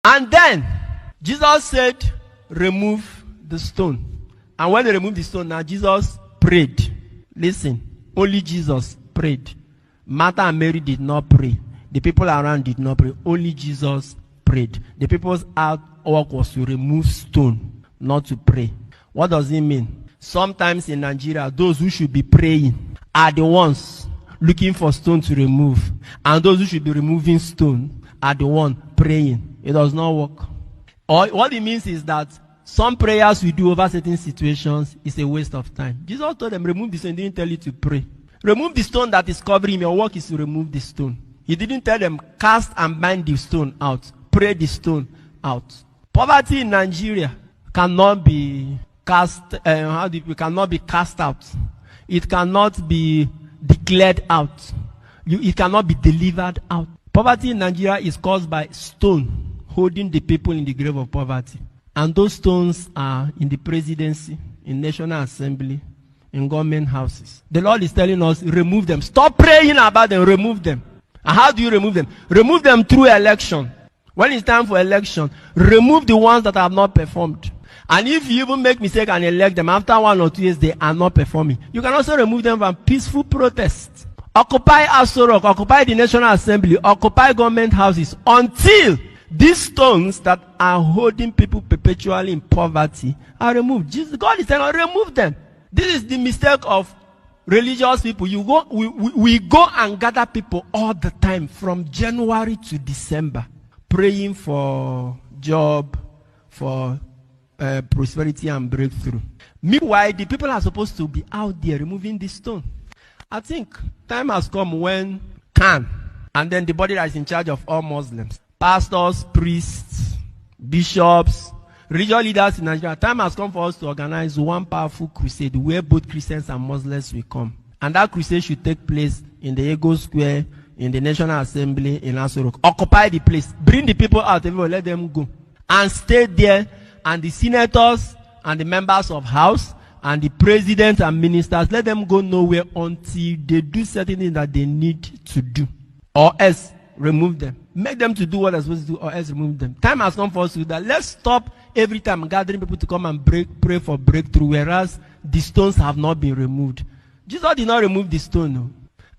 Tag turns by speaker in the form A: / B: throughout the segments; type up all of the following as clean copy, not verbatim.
A: And then Jesus said, remove the stone. And when they removed the stone, now Jesus prayed. Listen, only Jesus prayed. Martha and Mary did not pray. The people around did not pray. Only Jesus prayed. The people's work was to remove stone, not to pray. What does it mean? Sometimes in Nigeria, those who should be praying are the ones looking for stone to remove. And those who should be removing stone are the ones praying. It does not work. Or what it means is that some prayers we do over certain situations is a waste of time. Jesus told them, remove the stone. He didn't tell you to pray. Remove the stone that is covering him. Your work is to remove the stone. He didn't tell them, cast and bind the stone out. Pray the stone out. Poverty in Nigeria cannot be cast out. It cannot be declared out. It cannot be delivered out. Poverty in Nigeria is caused by stone holding the people in the grave of poverty. And those stones are in the presidency, in National Assembly, in government houses. The Lord is telling us, remove them. Stop praying about them, remove them. And how do you remove them? Remove them through election. When it's time for election, remove the ones that have not performed. And if you even make mistake and elect them, after 1 or 2 years, they are not performing. You can also remove them from peaceful protests. Occupy Aso Rock, occupy the National Assembly, occupy government houses until these stones that are holding people perpetually in poverty are removed. God is saying, remove them. This is the mistake of religious people. We go and gather people all the time from January to December, praying for job, for prosperity and breakthrough. Meanwhile, the people are supposed to be out there removing this stone. I think time has come when Khan, and then the body that is in charge of all Muslims, pastors, priests, bishops, religious leaders in Nigeria, time has come for us to organize one powerful crusade where both Christians and Muslims will come. And that crusade should take place in the Ego Square, in the National Assembly, in Aso Rock. Occupy the place. Bring the people out, everyone, let them go. And stay there, and the senators and the members of House and the president and ministers, let them go nowhere until they do certain things that they need to do. Or else, remove them. Make them to do what they're supposed to do, or else remove them. Time has come for us to do that. Let's stop every time gathering people to come and pray for breakthrough, whereas the stones have not been removed. Jesus did not remove the stone, no,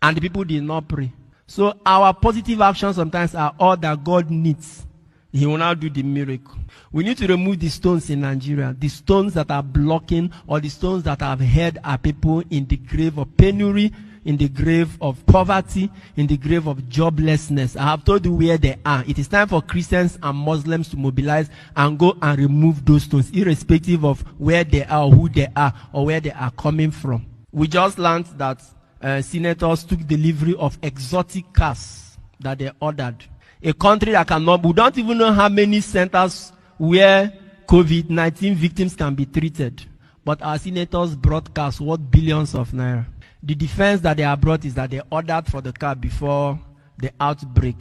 A: and the people did not pray. So our positive actions sometimes are all that God needs. He will now do the miracle. We need to remove the stones in Nigeria, the stones that are blocking, or the stones that have held our people in the grave of penury, in the grave of poverty, in the grave of joblessness. I have told you where they are. It is time for Christians and Muslims to mobilize and go and remove those stones, irrespective of where they are, who they are, or where they are coming from. We just learned that senators took delivery of exotic cars that they ordered. A country that cannot, we don't even know how many centers where COVID-19 victims can be treated. But our senators brought cars worth billions of naira. The defense that they have brought is that they ordered for the car before the outbreak.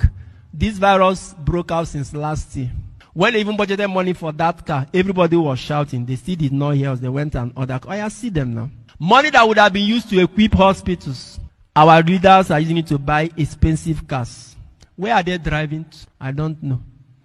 A: This virus broke out since last year. When they even budgeted money for that car, everybody was shouting. They still did not hear us. They went and ordered. Oh, I see them now. Money that would have been used to equip hospitals. Our leaders are using it to buy expensive cars. Where are they driving to? I don't know.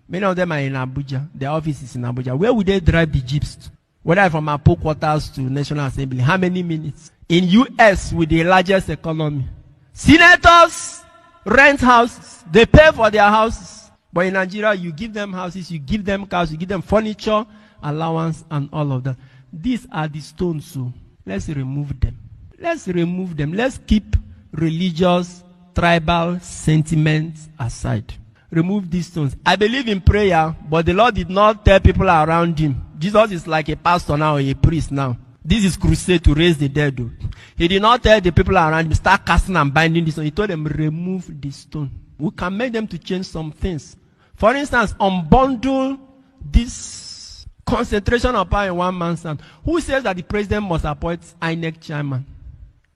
A: Many of them are in Abuja. Their office is in Abuja. Where would they drive the jeeps to? Whether from Apo quarters to National Assembly. How many minutes? In US, with the largest economy, senators rent houses. They pay for their houses. But in Nigeria, you give them houses, you give them cars, you give them furniture, allowance, and all of that. These are the stones, so let's remove them. Let's remove them. Let's keep religious, tribal sentiments aside. Remove these stones. I believe in prayer, but the Lord did not tell people around him. Jesus is like a pastor now, or a priest now. This is crusade to raise the dead. Though. He did not tell the people around him, start casting and binding this stone. He told them, remove the stone. We can make them to change some things. For instance, unbundle this concentration of power in one man's hand. Who says that the president must appoint INEC chairman?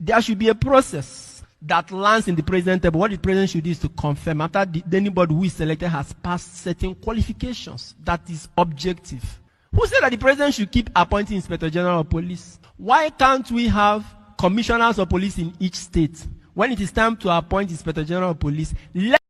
A: There should be a process that lands in the president table. What the president should do is to confirm after anybody who is selected has passed certain qualifications. That is objective. Who said that the president should keep appointing Inspector General of Police? Why can't we have commissioners of police in each state? When it is time to appoint Inspector General of Police, let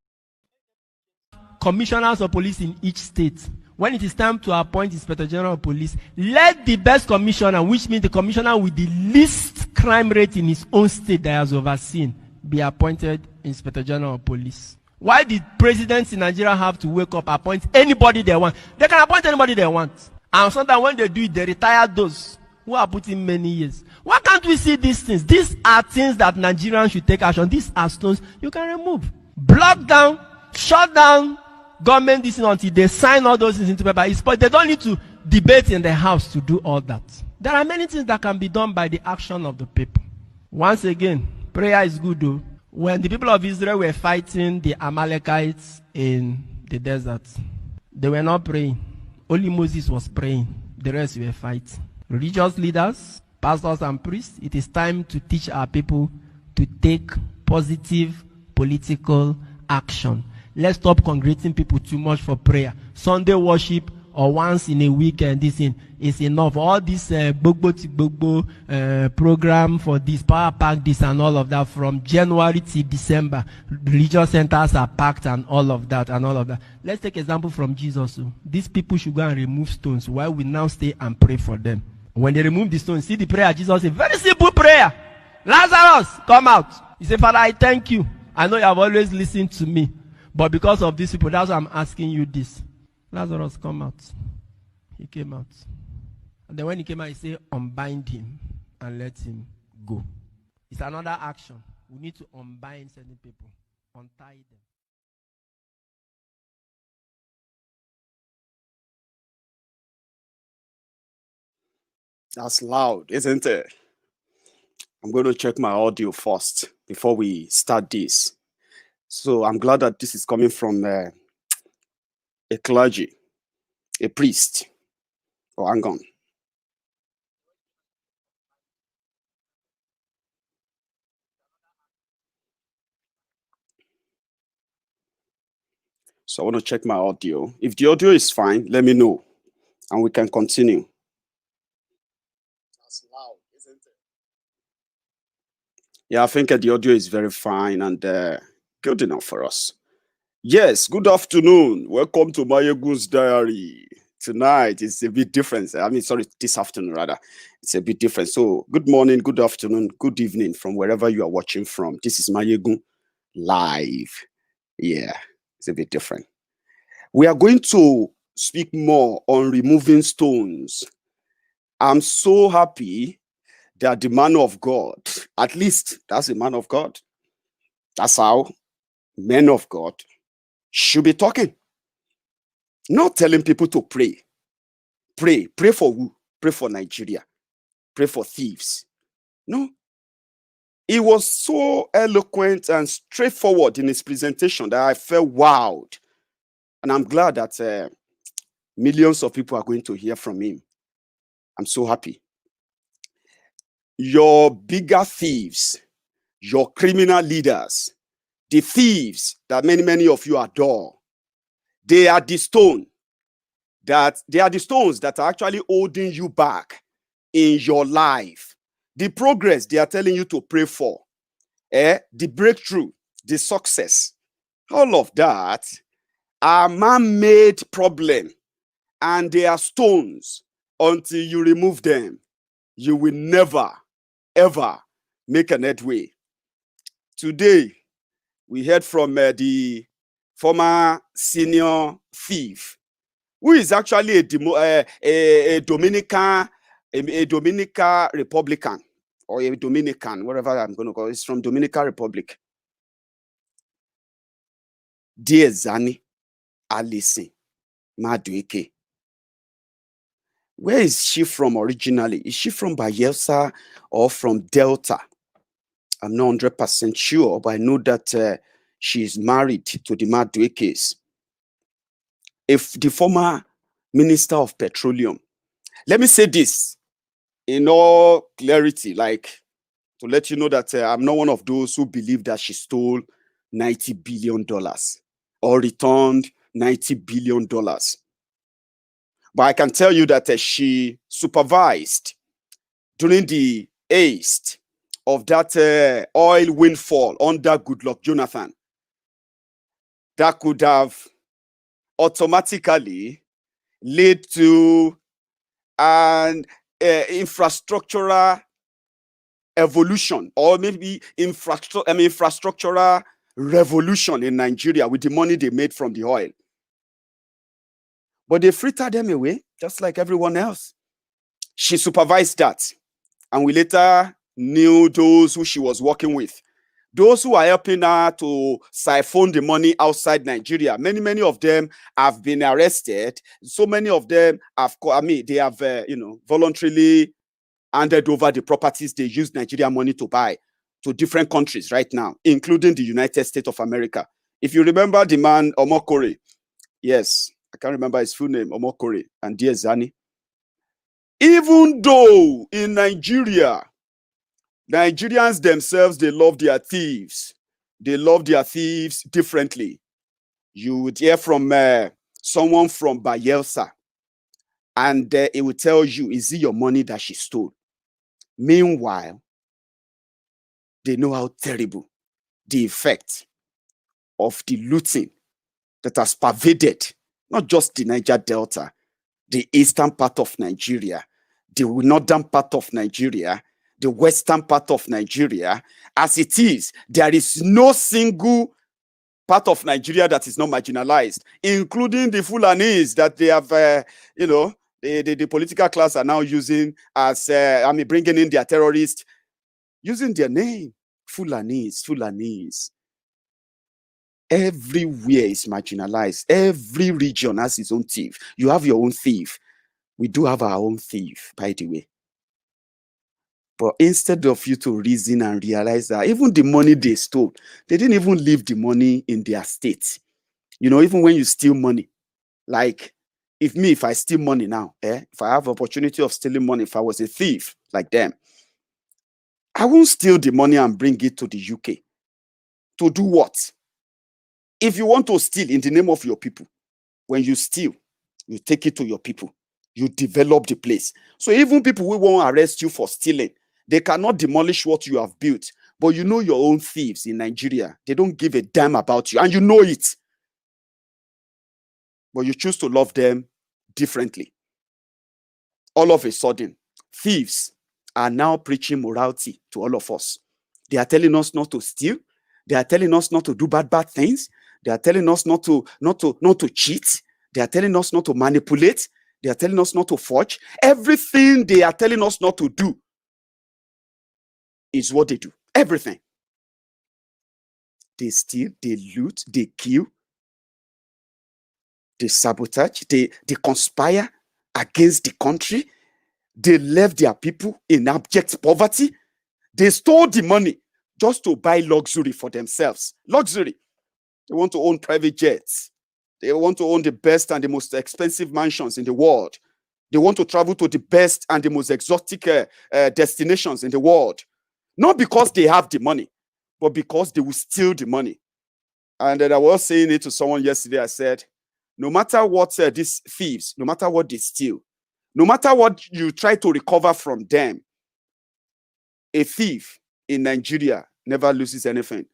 A: commissioners of police in each state. When it is time to appoint Inspector General of Police, let the best commissioner, which means the commissioner with the least crime rate in his own state that has overseen, be appointed Inspector General of Police. Why did presidents in Nigeria have to wake up, appoint anybody they want? They can appoint anybody they want. And sometimes when they do it, they retire those who are put in many years. Why can't we see these things? These are things that Nigerians should take action. These are stones you can remove. Block down, shut down government this until they sign all those things into paper. But they don't need to debate in the house to do all that. There are many things that can be done by the action of the people. Once again, prayer is good though. When the people of Israel were fighting the Amalekites in the desert, they were not praying. Only Moses was praying. The rest were fighting. Religious leaders, pastors and priests, it is time to teach our people to take positive political action. Let's stop congregating people too much for prayer. Sunday worship or once in a week, this is enough. All this program for this, power pack this and all of that, from January to December, religious centers are packed and all of that. Let's take example from Jesus. These people should go and remove stones while we now stay and pray for them. When they remove the stones, see the prayer Jesus said, very simple prayer. Lazarus, come out. He said, Father, I thank you. I know you have always listened to me. But because of these people, that's why I'm asking you this. Lazarus, come out. He came out. And then when he came out, he said, unbind him and let him go. It's another action. We need to unbind certain people, untie them.
B: That's loud, isn't it? I'm going to check my audio first before we start this. So I'm glad that this is coming from a clergy, a priest. Oh, hang on. So I want to check my audio. If the audio is fine, let me know and we can continue. That's loud, isn't it? Yeah, I think the audio is very fine and good enough for us. Yes, good afternoon. Welcome to Maiyegun's Diary. Tonight is a bit different. This afternoon rather. It's a bit different. So good morning, good afternoon, good evening from wherever you are watching from. This is Maiyegun live. Yeah, it's a bit different. We are going to speak more on removing stones. I'm so happy that the man of God, at least that's a man of God. That's how men of God should be talking. Not telling people to pray. Pray for who? Pray for Nigeria. Pray for thieves. No. He was so eloquent and straightforward in his presentation that I felt wowed. And I'm glad that millions of people are going to hear from him. I'm so happy. Your bigger thieves, your criminal leaders, the thieves that many of you adore, they are the stones that are actually holding you back in your life. The progress they are telling you to pray for, the breakthrough, the success, all of that are man-made problems, and they are stones. Until you remove them, you will never, ever make an headway. Today, we heard from the former senior thief, who is actually a Dominican Republican, or a Dominican, whatever I'm going to call it. It's from Dominican Republic. Diezani Maduekwe. Where is she from originally? Is she from Bayelsa or from Delta? I'm not 100% sure, but I know that she is married to the Maduekwes. If the former Minister of Petroleum. Let me say this in all clarity, like to let you know that I'm not one of those who believe that she stole $90 billion or returned $90 billion. But I can tell you that she supervised during the haste of that oil windfall under Goodluck Jonathan that could have automatically lead to an infrastructural evolution, or maybe infrastructural revolution in Nigeria with the money they made from the oil. But they frittered them away, just like everyone else. She supervised that. And we later knew those who she was working with. Those who are helping her to siphon the money outside Nigeria, many of them have been arrested. So many of them have, they have, voluntarily handed over the properties they use Nigerian money to buy to different countries right now, including the United States of America. If you remember the man, Omokore, yes, I can't remember his full name, Omokore and Diezani. Even though in Nigeria, Nigerians themselves, they love their thieves. They love their thieves differently. You would hear from someone from Bayelsa, and it will tell you, is it your money that she stole? Meanwhile, they know how terrible the effect of the looting that has pervaded not just the Niger Delta, the eastern part of Nigeria, the northern part of Nigeria, the western part of Nigeria. As it is, there is no single part of Nigeria that is not marginalized, including the Fulanis that they have, the political class are now using as, bringing in their terrorists, using their name, Fulanis. Everywhere is marginalized. Every region has its own thief. You have your own thief. We do have our own thief, by the way. But instead of you to reason and realize that even the money they stole, they didn't even leave the money in their state. Even when you steal money, like if I steal money now, if I have opportunity of stealing money, if I was a thief like them, I won't steal the money and bring it to the UK. To do what? If you want to steal in the name of your people, when you steal, you take it to your people. You develop the place. So even people who won't arrest you for stealing, they cannot demolish what you have built. But you know your own thieves in Nigeria, they don't give a damn about you, and you know it. But you choose to love them differently. All of a sudden, thieves are now preaching morality to all of us. They are telling us not to steal. They are telling us not to do bad things. They are telling us not to cheat. They are telling us not to manipulate. They are telling us not to forge. Everything they are telling us not to do is what they do. Everything. They steal, they loot, they kill, they sabotage, they conspire against the country. They left their people in abject poverty. They stole the money just to buy luxury for themselves. Luxury. They want to own private jets. They want to own the best and the most expensive mansions in the world. They want to travel to the best and the most exotic destinations in the world. Not because they have the money, but because they will steal the money. And I was saying it to someone yesterday. I said, no matter what these thieves, no matter what they steal, no matter what you try to recover from them, a thief in Nigeria never loses anything.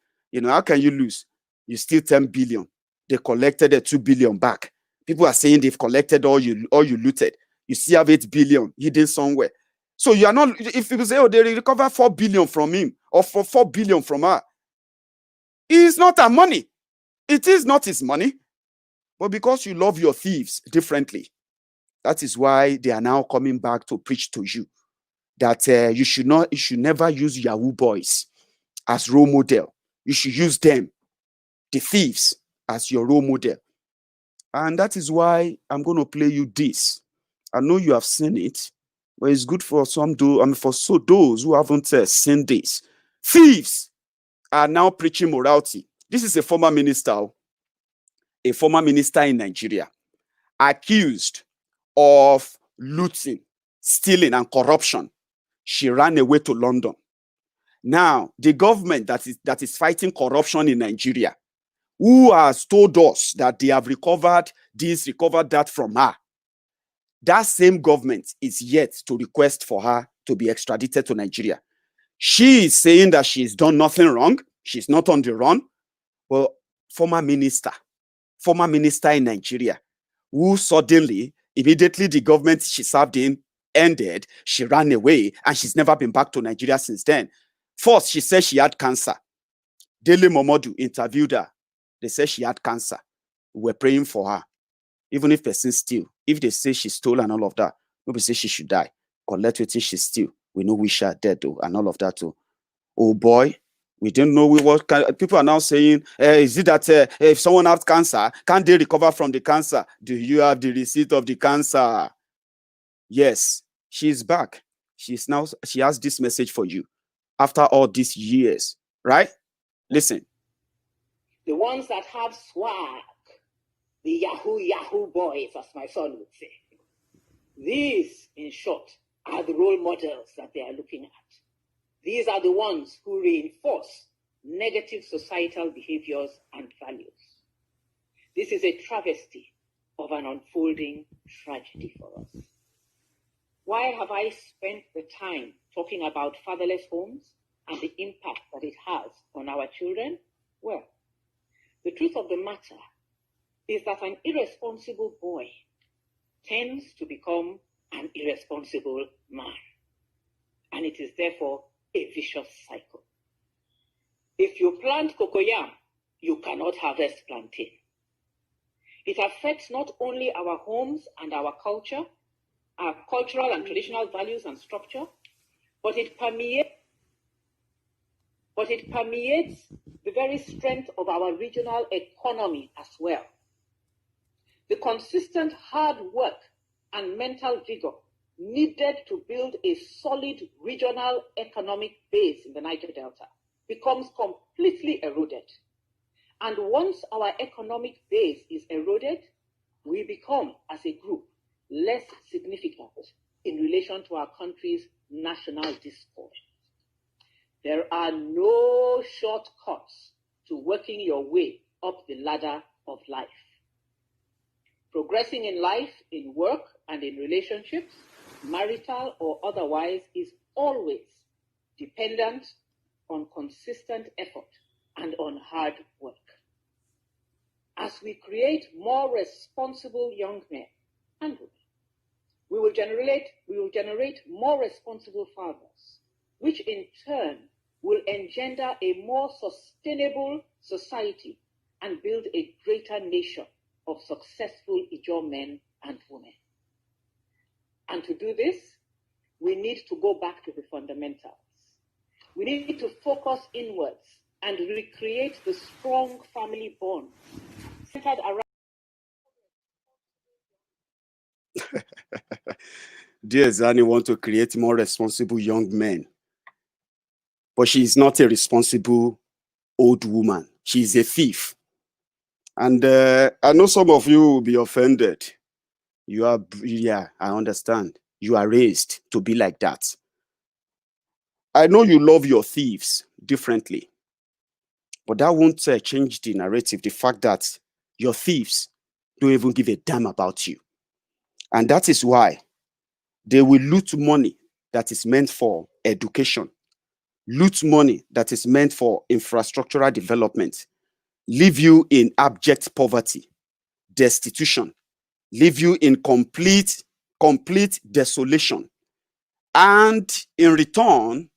B: How can you lose? You steal 10 billion. They collected the 2 billion back. People are saying they've collected all you looted. You still have 8 billion hidden somewhere. So you are not, if people say, oh, they recover 4 billion from him or for 4 billion from her, it's not our money. It is not his money. But because you love your thieves differently, that is why they are now coming back to preach to you that you should never use Yahoo boys as role model. You should use them, the thieves, as your role model. And that is why I'm going to play you this. I know you have seen it, but it's good for those who haven't seen this. Thieves are now preaching morality. This is a former minister in Nigeria, accused of looting, stealing, and corruption. She ran away to London. Now, the government that is fighting corruption in Nigeria, who has told us that they have recovered this, recovered that from her, that same government is yet to request for her to be extradited to Nigeria. She is saying that she's done nothing wrong. She's not on the run. Well, former minister former minister in Nigeria, who suddenly, immediately the government she served in ended, she ran away, and she's never been back to Nigeria since then. First, she said she had cancer. Daily Momodu interviewed her. They said she had cancer. We're praying for her. Even if person steal, if they say she stole and all of that, nobody say she should die. Collect what she steal. We know we shall dead though, and all of that too. Oh boy, we didn't know what people are now saying. Is it that if someone has cancer, can't they recover from the cancer? Do you have the receipt of the cancer? Yes, she's back. She has this message for you after all these years, right? Listen.
C: The ones that have swag, the Yahoo boys, as my son would say. These, in short, are the role models that they are looking at. These are the ones who reinforce negative societal behaviors and values. This is a travesty of an unfolding tragedy for us. Why have I spent the time talking about fatherless homes and the impact that it has on our children? Well, the truth of the matter is that an irresponsible boy tends to become an irresponsible man. And it is therefore a vicious cycle. If you plant cocoyam, you cannot harvest plantain. It affects not only our homes and our culture, our cultural and traditional values and structure, but it permeates the very strength of our regional economy as well. The consistent hard work and mental vigor needed to build a solid regional economic base in the Niger Delta becomes completely eroded. And once our economic base is eroded, we become, as a group, less significant in relation to our country's national discourse. There are no shortcuts to working your way up the ladder of life. Progressing in life, in work, and in relationships, marital or otherwise, is always dependent on consistent effort and on hard work. As we create more responsible young men and women, we will generate more responsible fathers, which in turn will engender a more sustainable society and build a greater nation of successful Ijaw men and women. And to do this, we need to go back to the fundamentals. We need to focus inwards and recreate the strong family bond centered around.
B: Diezani wants to create more responsible young men. But she is not a responsible old woman. She is a thief. And I know some of you will be offended. I understand. You are raised to be like that. I know you love your thieves differently. But that won't change the narrative, the fact that your thieves don't even give a damn about you. And that is why they will loot money that is meant for education, loot money that is meant for infrastructural development, leave you in abject poverty, destitution, leave you in complete desolation. And in return,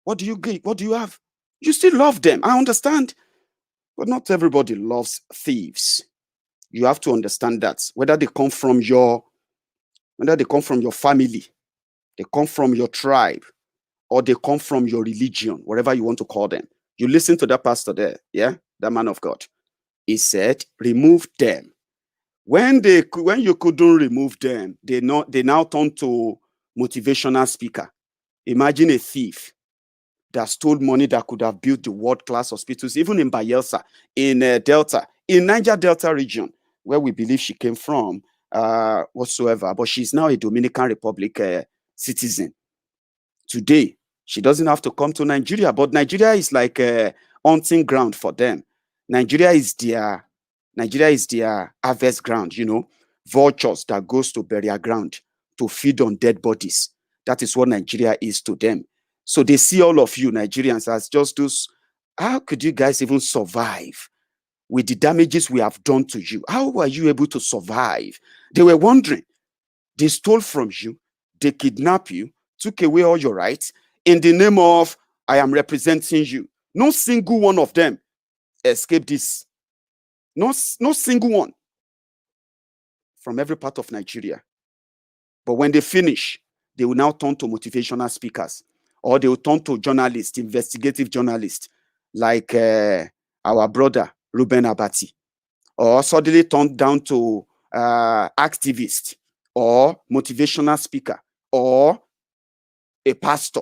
B: what do you get? What do you have? You still love them. I understand. But not everybody loves thieves. You have to understand that. Whether they come from your family, they come from your tribe, or they come from your religion, whatever you want to call them. You listen to that pastor there, yeah? That man of God. He said, remove them. When you couldn't remove them, they now turn to motivational speaker. Imagine a thief that stole money that could have built the world-class hospitals, even in Bayelsa, in Delta, in Niger Delta region, where we believe she came from, whatsoever. But she's now a Dominican Republic citizen. Today, she doesn't have to come to Nigeria, but Nigeria is like a hunting ground for them. Nigeria is their harvest ground, vultures that goes to burial ground to feed on dead bodies. That is what Nigeria is to them. So they see all of you Nigerians as just those. How could you guys even survive? with the damages we have done to you? How were you able to survive? They were wondering. They stole from you. They kidnapped you, took away all your rights in the name of, I am representing you. No single one of them escaped this. No single one from every part of Nigeria. But when they finish, they will now turn to motivational speakers, or they will turn to journalists, investigative journalists, like our brother, Ruben Abati, or suddenly turn down to activists, or motivational speaker, or a pastor.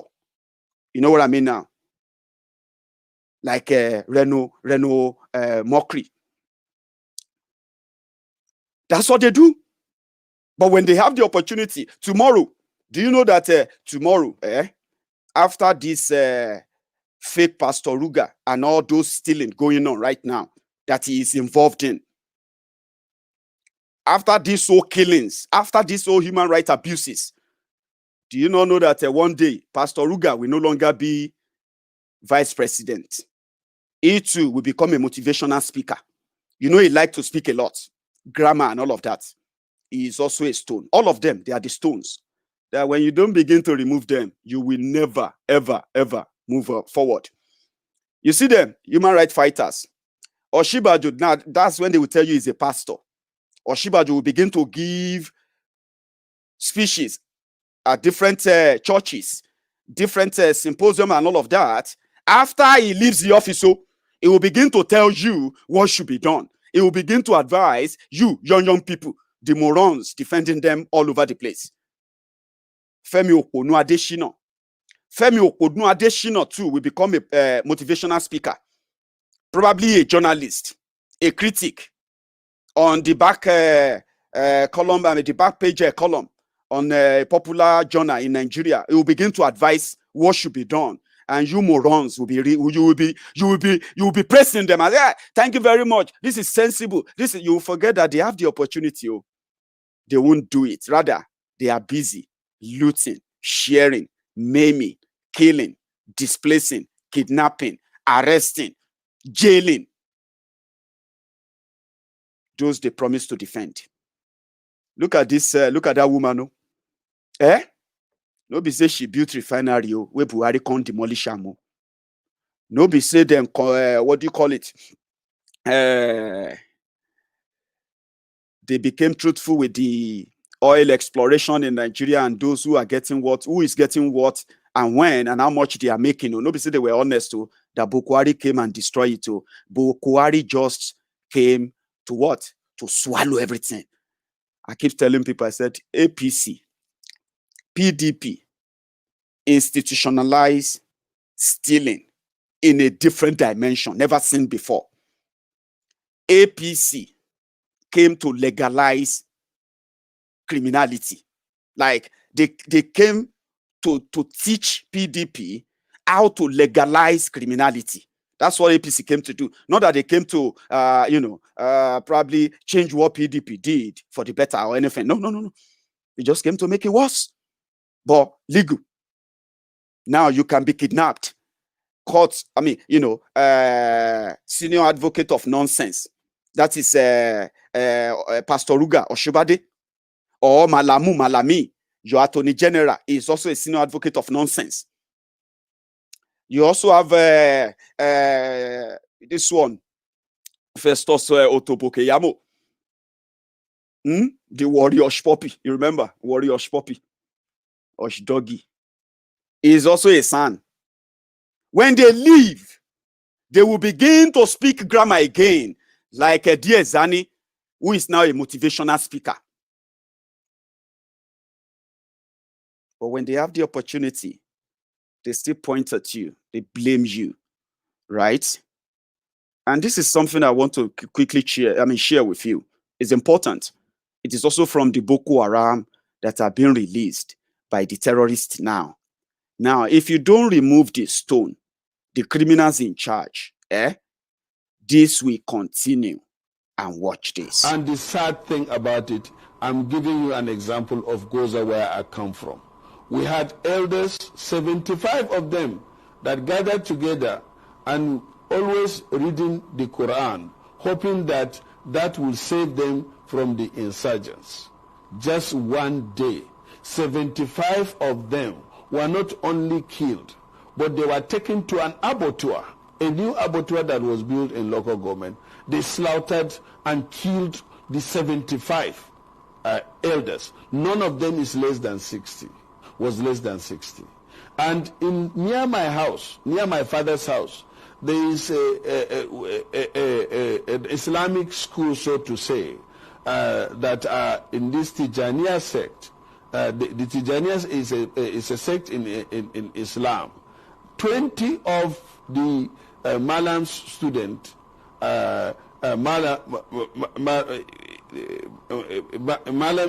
B: You know what I mean now? Like Reno Mockery. That's what they do. But when they have the opportunity, tomorrow, do you know that tomorrow, after this fake Pastor Ruga and all those stealing going on right now that he is involved in, after these whole killings, after these whole human rights abuses, do you not know that one day Pastor Ruga will no longer be vice president? He too will become a motivational speaker. You know, he likes to speak a lot, grammar and all of that. He is also a stone. All of them, they are the stones. That when you don't begin to remove them, you will never, ever, ever move forward. You see them, human rights fighters. Oshibaju, now that's when they will tell you he's a pastor. Oshibaju will begin to give speeches at different churches, different symposium and all of that. After he leaves the office, so he will begin to tell you what should be done. He will begin to advise you, young people, the morons defending them all over the place. Femi Okonu Adeshina. Femi Okonu Adeshina too will become a motivational speaker, probably a journalist, a critic on the back column, and the back page column on a popular journal in Nigeria. He will begin to advise what should be done, and you morons will be praising them as, yeah, thank you very much. This is sensible. This is, you will forget that they have the opportunity. Oh, they won't do it. Rather, they are busy looting, sharing, maiming, killing, displacing, kidnapping, arresting, jailing those they promise to defend. Look at this, look at that woman. No? No be say she built refinery where Buhari can't demolish am. No be say them, what do you call it? They became truthful with the oil exploration in Nigeria and those who are getting what, who is getting what, and when, and how much they are making. Nobody said they were honest to that Buhari came and destroyed it. Buhari just came to what? To swallow everything. I keep telling people, I said, APC, PDP, institutionalized stealing in a different dimension, never seen before. APC came to legalize criminality. Like they came to teach PDP how to legalize criminality. That's what APC came to do. Not that they came to, probably change what PDP did for the better or anything. No. They just came to make it worse. But legal. Now you can be kidnapped. Court, senior advocate of nonsense. That is Pastor Ruga or Shibade or Malami. Your attorney general is also a senior advocate of nonsense. You also have this one, Festus Otobokeyamo. The warrior Poppy. You remember? Warrior Poppy. Osh Doggy. Is also a son. When they leave, they will begin to speak grammar again, like Diezani, who is now a motivational speaker. But when they have the opportunity, they still point at you. They blame you, right? And this is something I want to quickly share with you. It's important. It is also from the Boko Haram that are being released by the terrorists now. Now, if you don't remove the stone, the criminals in charge, this will continue. And watch this.
D: And the sad thing about it, I'm giving you an example of Goza, where I come from. We had elders, 75 of them, that gathered together and always reading the Quran, hoping that that will save them from the insurgents. Just one day, 75 of them were not only killed, but they were taken to an abattoir, a new abattoir that was built in local government. They slaughtered and killed the 75 elders. None of them is less than 60, was less than 60. And near my house, near my father's house, there is an Islamic school, so to say, that are in this Tijaniya sect. The Tijaniya is a sect in Islam. 20 of the Malam's students, Malam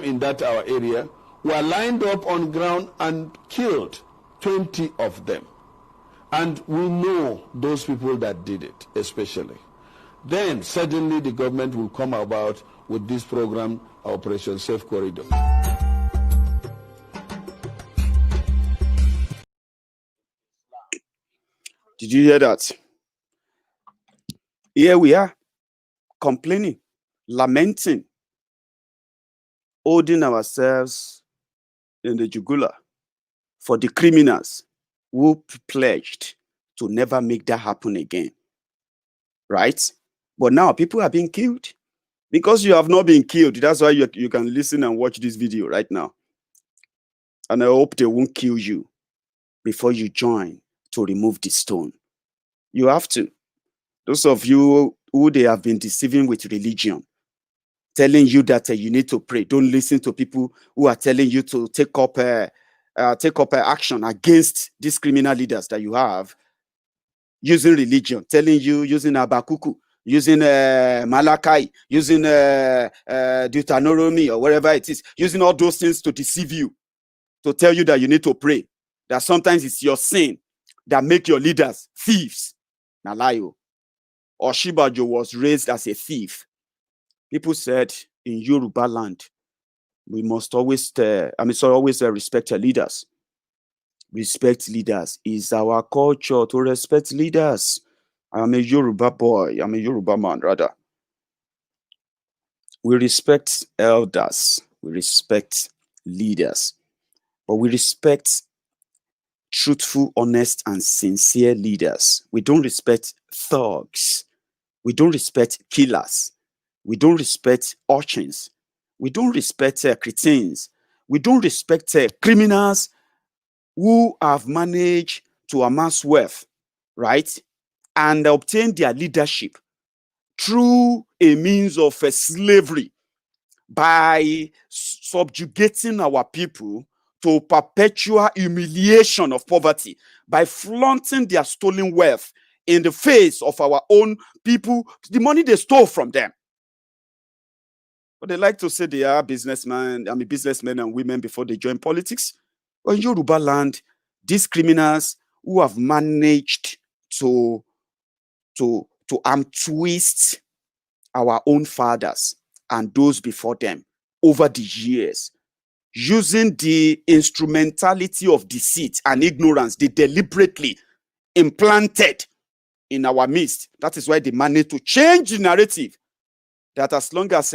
D: in that our area, were lined up on ground and killed, 20 of them. And we know those people that did it, especially. Then suddenly the government will come about with this program, Operation Safe Corridor.
B: Did you hear that? Here we are, complaining, lamenting, holding ourselves in the jugular for the criminals who pledged to never make that happen again. Right? But now people are being killed. Because you have not been killed, that's why you can listen and watch this video right now. And I hope they won't kill you before you join to remove the stone. You have to. Those of you who they have been deceiving with religion, telling you that you need to pray. Don't listen to people who are telling you to take up action against these criminal leaders that you have, using religion, telling you using Abakuku, using Malachi, using Deuteronomy or whatever it is, using all those things to deceive you, to tell you that you need to pray. That sometimes it's your sin that make your leaders thieves. Nalayo. Oshibajo was raised as a thief. People said in Yoruba land, we must always, respect our leaders. Respect leaders is our culture, to respect leaders. I'm a Yoruba boy. I'm a Yoruba man, rather. We respect elders. We respect leaders. But we respect truthful, honest, and sincere leaders. We don't respect thugs. We don't respect killers. We don't respect urchins. We don't respect cretins. We don't respect criminals who have managed to amass wealth, right? And obtain their leadership through a means of slavery by subjugating our people to perpetual humiliation of poverty, by flaunting their stolen wealth in the face of our own people, the money they stole from them. But they like to say they are businessmen and women before they join politics. But in Yoruba land, these criminals who have managed to arm twist our own fathers and those before them over the years, using the instrumentality of deceit and ignorance they deliberately implanted in our midst. That is why they managed to change the narrative that as long as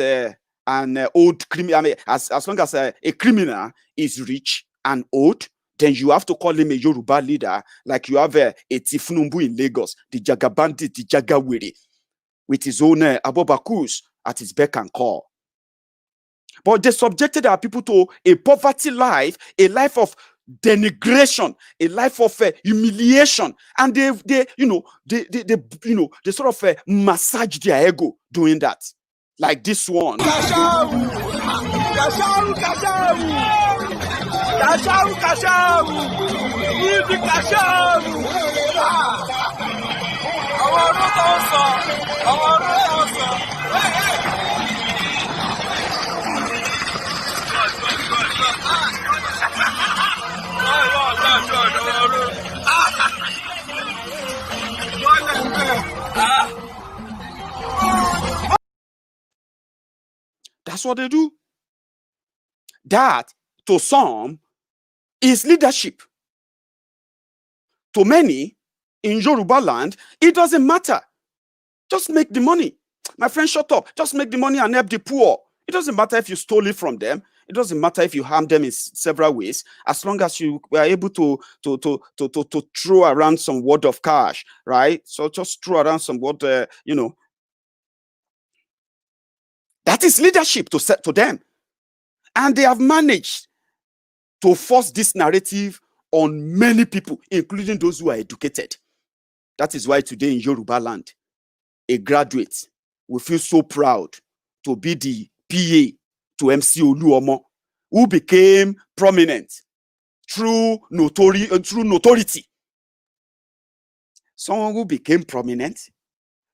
B: as long as a criminal is rich and old, then you have to call him a Yoruba leader, like you have a Thiefnubu in Lagos, the Jagabandit, the Jagawiri, with his own Abobakus at his beck and call. But they subjected our people to a poverty life, a life of denigration, a life of humiliation, and they sort of massage their ego doing that. Like this one.
E: Kasharu! Kasharu! Kasharu! Kasharu! Kasharu! Ibi Kasharu! Àwọn ọ̀rọ̀ tó ń sọ, àwọn ọ̀rọ̀ tó ń sọ.
B: That's what they do. That, to some, is leadership. To many, in Yoruba land, it doesn't matter. Just make the money. My friend, shut up. Just make the money and help the poor. It doesn't matter if you stole it from them. It doesn't matter if you harm them in several ways, as long as you were able to throw around some word of cash, right? So just throw around some word, that is leadership to them. And they have managed to force this narrative on many people, including those who are educated. That is why today in Yoruba land, a graduate will feel so proud to be the PA to MC Oluomo, who became prominent through notoriety. Someone who became prominent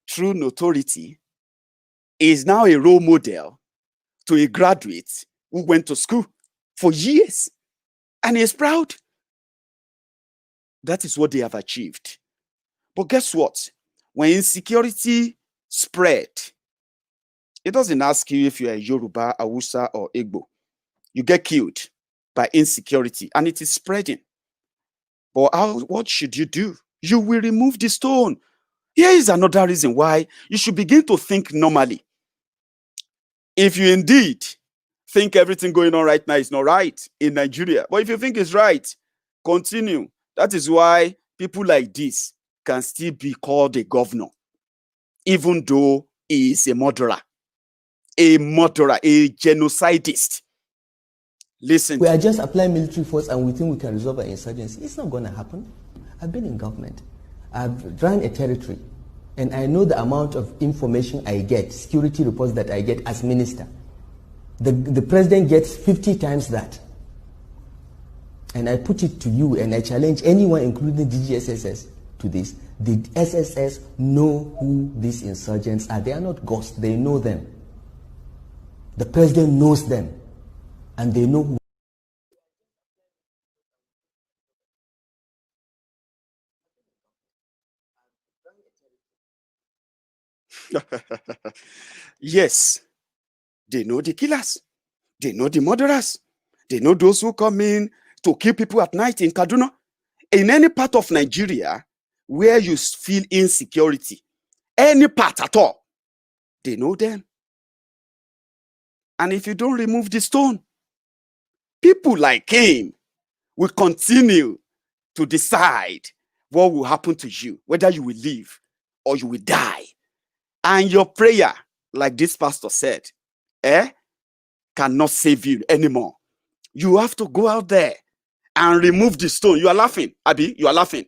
B: through notoriety is now a role model to a graduate who went to school for years and is proud. That is what they have achieved. But guess what? When insecurity spread, it doesn't ask you if you are Yoruba, Hausa, or Igbo. You get killed by insecurity, and it is spreading. But what should you do? You will remove the stone. Here is another reason why you should begin to think normally. If you indeed think everything going on right now is not right in Nigeria, but if you think it's right, continue. That is why people like this can still be called a governor, even though he is a murderer, a genocidist. Listen.
F: We are just applying military force and we think we can resolve our insurgency. It's not going to happen. I've been in government. I've run a territory. And I know the amount of information I get, security reports that I get as minister. The president gets 50 times that. And I put it to you and I challenge anyone, including the DGSSS, to this. The SSS know who these insurgents are. They are not ghosts. They know them. The president knows them. And they know who.
B: Yes, they know the killers. They know the murderers. They know those who come in to kill people at night in Kaduna. In any part of Nigeria where you feel insecurity, any part at all, they know them. And if you don't remove the stone, people like him will continue to decide what will happen to you, whether you will live or you will die. And your prayer, like this pastor said, cannot save you anymore. You have to go out there and remove the stone. You are laughing, Abi. You are laughing.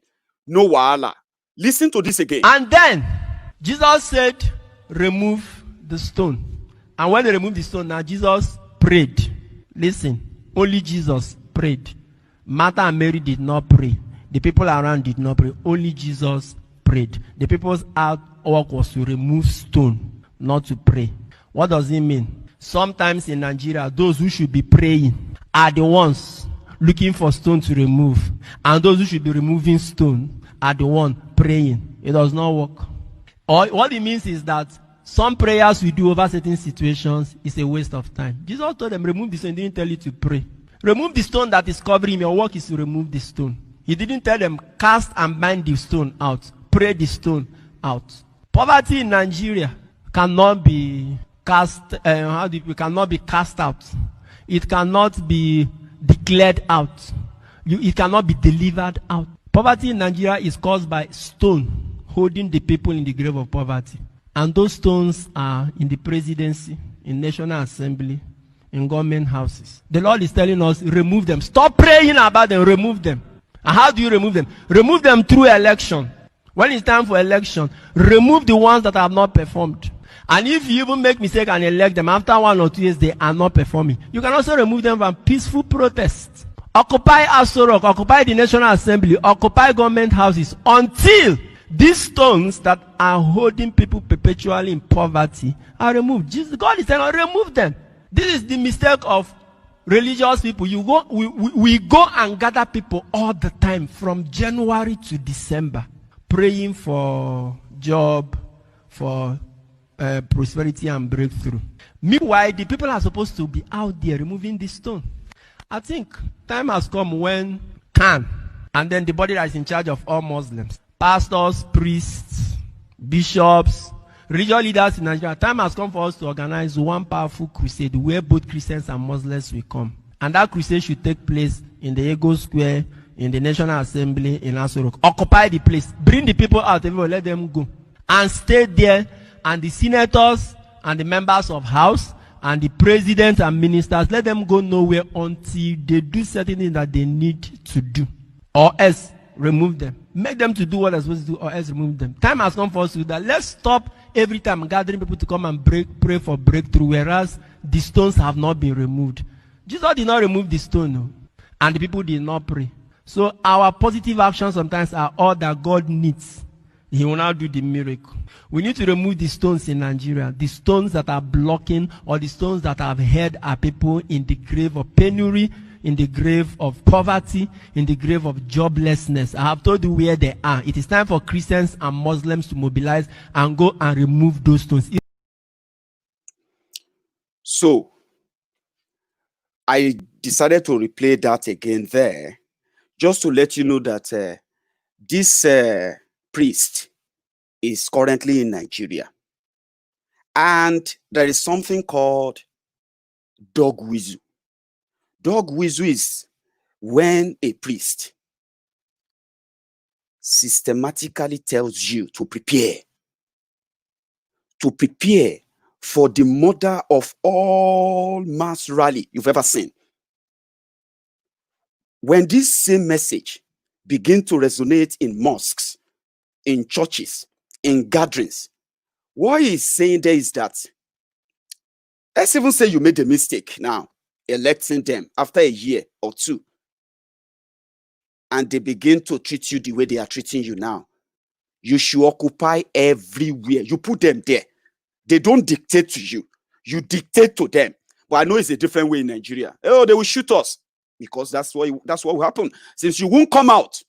B: No wahala. Listen to this again.
A: And then Jesus said, remove the stone. And when they removed the stone, now Jesus prayed. Listen, only Jesus prayed. Martha and Mary did not pray. The people around did not pray. Only Jesus prayed. The people's work was to remove stone, not to pray. What does it mean? Sometimes in Nigeria, those who should be praying are the ones looking for stone to remove. And those who should be removing stone are the one praying. It does not work. Or what it means is that some prayers we do over certain situations is a waste of time. Jesus told them, remove the stone. He didn't tell you to pray. Remove the stone that is covering him. Your work is to remove the stone. He didn't tell them, cast and bind the stone out. Pray the stone out. Poverty in Nigeria cannot be cast, cannot be cast out. It cannot be declared out. It cannot be delivered out. Poverty in Nigeria is caused by stone holding the people in the grave of poverty. And those stones are in the presidency, in National Assembly, in government houses. The Lord is telling us, remove them. Stop praying about them, remove them. And how do you remove them? Remove them through election. When it's time for election, remove the ones that have not performed. And if you even make mistake and elect them, after 1 or 2 years, they are not performing. You can also remove them from peaceful protests. Occupy Aso Rock, occupy the National Assembly, occupy government houses until these stones that are holding people perpetually in poverty are removed. God is saying, remove them. This is the mistake of religious people. We go and gather people all the time from January to December, praying for job, for prosperity and breakthrough. Meanwhile, the people are supposed to be out there removing this stone. I think time has come when Khan, and then the body that is in charge of all Muslims, pastors, priests, bishops, religious leaders in Nigeria, time has come for us to organize one powerful crusade where both Christians and Muslims will come. And that crusade should take place in the Ego Square, in the National Assembly, in Asorok. Occupy the place. Bring the people out, everyone, let them go. And stay there, and the senators and the members of House and the president and ministers, let them go nowhere until they do certain things that they need to do. Or else, remove them. Make them to do what they're supposed to do, or else remove them. Time has come for us to do that. Let's stop every time gathering people to come and pray for breakthrough, whereas the stones have not been removed. Jesus did not remove the stone, no, and the people did not pray. So our positive actions sometimes are all that God needs. He will now do the miracle. We need to remove the stones in Nigeria, the stones that are blocking, or the stones that have held our people in the grave of penury, in the grave of poverty, in the grave of joblessness. I have told you where they are. It is time for Christians and Muslims to mobilize and go and remove those stones.
B: So, I decided to replay that again there, just to let you know that this priest is currently in Nigeria. And there is something called dog whistle. Dog whistle is when a priest systematically tells you to prepare for the murder of all mass rally you've ever seen. When this same message begins to resonate in mosques, in churches, in gatherings, what he's saying there is that, let's even say you made a mistake now, electing them after a year or two, and they begin to treat you the way they are treating you now. You should occupy everywhere. You put them there. They don't dictate to you. You dictate to them. But I know it's a different way in Nigeria. Oh, they will shoot us, because that's what will happen. Since you won't come out,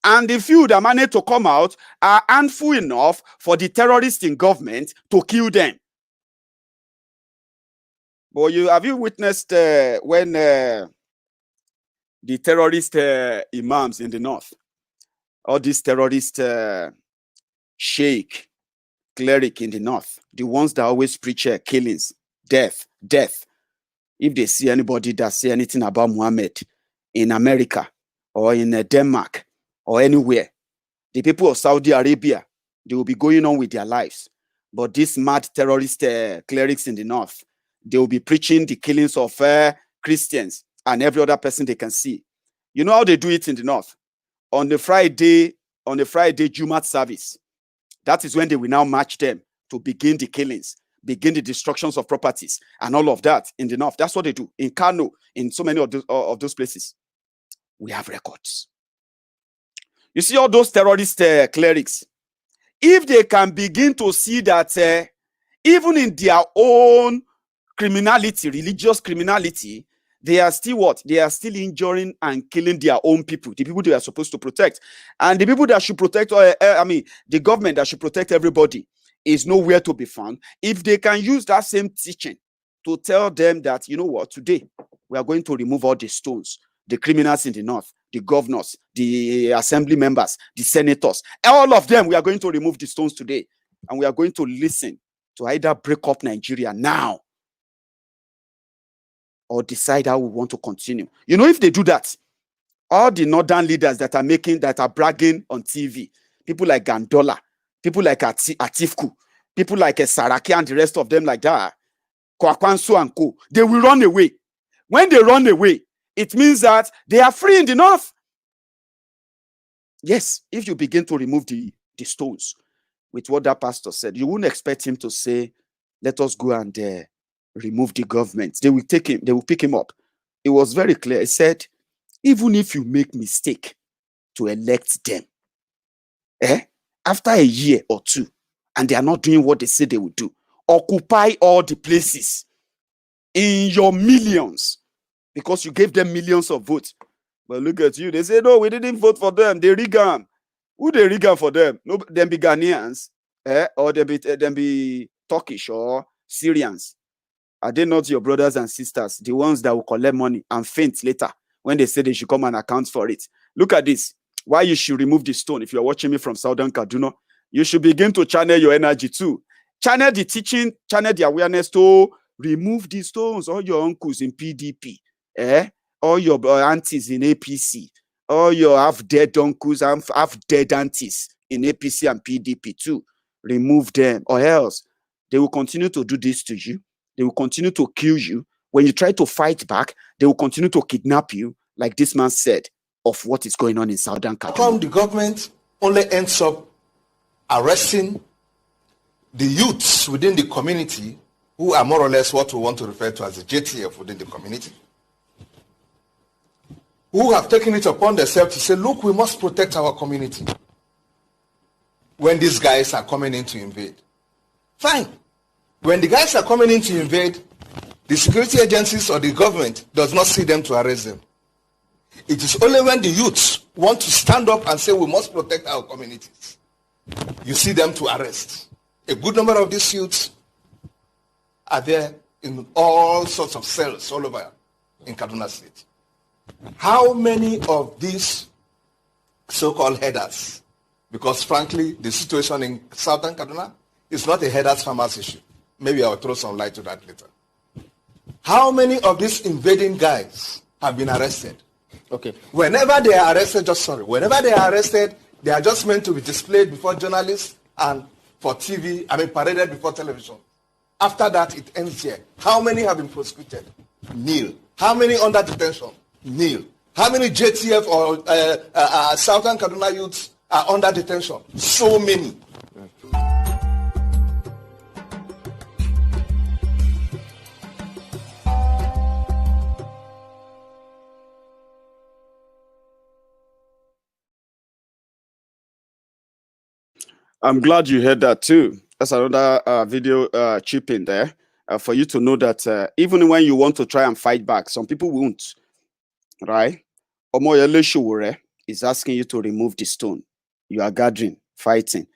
B: and the few that manage to come out are handful enough for the terrorists in government to kill them. But have you witnessed when the terrorist imams in the north, all these terrorist sheikh, cleric in the north, the ones that always preach killings, death. If they see anybody that say anything about Muhammad in America or in Denmark or anywhere, the people of Saudi Arabia, they will be going on with their lives. But these mad terrorist clerics in the north, they will be preaching the killings of Christians and every other person they can see. You know how they do it in the north? On the Friday Jumat service, that is when they will now march them to begin the killings, begin the destructions of properties and all of that in the north. That's what they do in Kano, in so many of those places. We have records. You see all those terrorist clerics, if they can begin to see that even in their own criminality, religious criminality, they are still what? They are still injuring and killing their own people, the people they are supposed to protect. And the people that should protect, the government that should protect everybody is nowhere to be found. If they can use that same teaching to tell them that, you know what, today we are going to remove all the stones, the criminals in the north, the governors, the assembly members, the senators, all of them, we are going to remove the stones today. And we are going to listen to either break up Nigeria now or decide how we want to continue. You know, if they do that, all the northern leaders that are bragging on TV, people like Gandollar, people like Athiefku, people like Saraki and the rest of them like that, Kwakwanso and Co., they will run away. When they run away, it means that they are free in the north. Yes, if you begin to remove the stones with what that pastor said, you wouldn't expect him to say, let us go and remove the government. They will take him, they will pick him up. It was very clear. He said, even if you make mistake to elect them, after a year or two, and they are not doing what they say they will do, occupy all the places in your millions, because you gave them millions of votes. But look at you. They say, no, we didn't vote for them. They rig them. Who they rig them for them? No, them be Ghanaians, or them be Turkish or Syrians. Are they not your brothers and sisters, the ones that will collect money and faint later when they say they should come and account for it? Look at this. Why you should remove the stone. If you're watching me from Southern Kaduna, you should begin to channel your energy too. Channel the teaching, channel the awareness to remove these stones. All your uncles in PDP, all your aunties in APC, all your half-dead uncles and half-dead aunties in APC and PDP too. Remove them, or else they will continue to do this to you. They will continue to kill you. When you try to fight back, they will continue to kidnap you, like this man said, of what is going on in Southern Kaduna.
G: How come the government only ends up arresting the youths within the community who are more or less what we want to refer to as the JTF within the community, who have taken it upon themselves to say, look, we must protect our community when these guys are coming in to invade? Fine. When the guys are coming in to invade, the security agencies or the government does not see them to arrest them. It is only when the youths want to stand up and say we must protect our communities, you see them to arrest. A good number of these youths are there in all sorts of cells all over in Kaduna State. How many of these so-called headers, because frankly the situation in Southern Kaduna is not a headers farmers issue. Maybe I'll throw some light to that later. How many of these invading guys have been arrested?
H: Okay.
G: Whenever they are arrested, whenever they are arrested, they are just meant to be displayed before journalists and for TV, paraded before television. After that, it ends here. How many have been prosecuted? Nil. How many under detention? Nil. How many JTF or Southern Kaduna youths are under detention? So many.
B: I'm glad you heard that too. That's another video chip in there for you to know that even when you want to try and fight back, some people won't, right? Omoyele Showore is asking you to remove the stone. You are gathering, fighting,